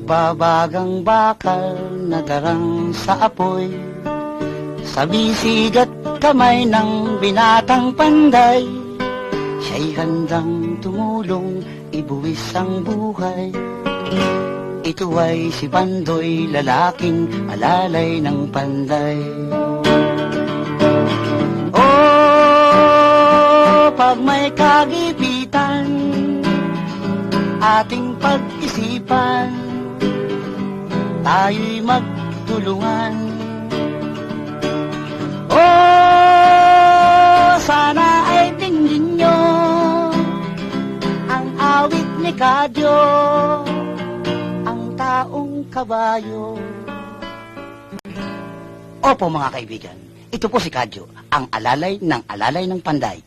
Nagbabagang bakal na darang sa apoy, sa bisig at kamay ng binatang panday. Siya'y handang tumulong, ibuwis ang buhay. Ito ay si Pandoy, lalaking alalay ng panday. Oh, pag may kagipitan, ating pag-isipan, tayo'y magtulungan. Oh, sana ay tingin nyo ang awit ni Kadyo, ang taong kabayo. Opo mga kaibigan, ito po si Kadyo, ang alalay ng panday.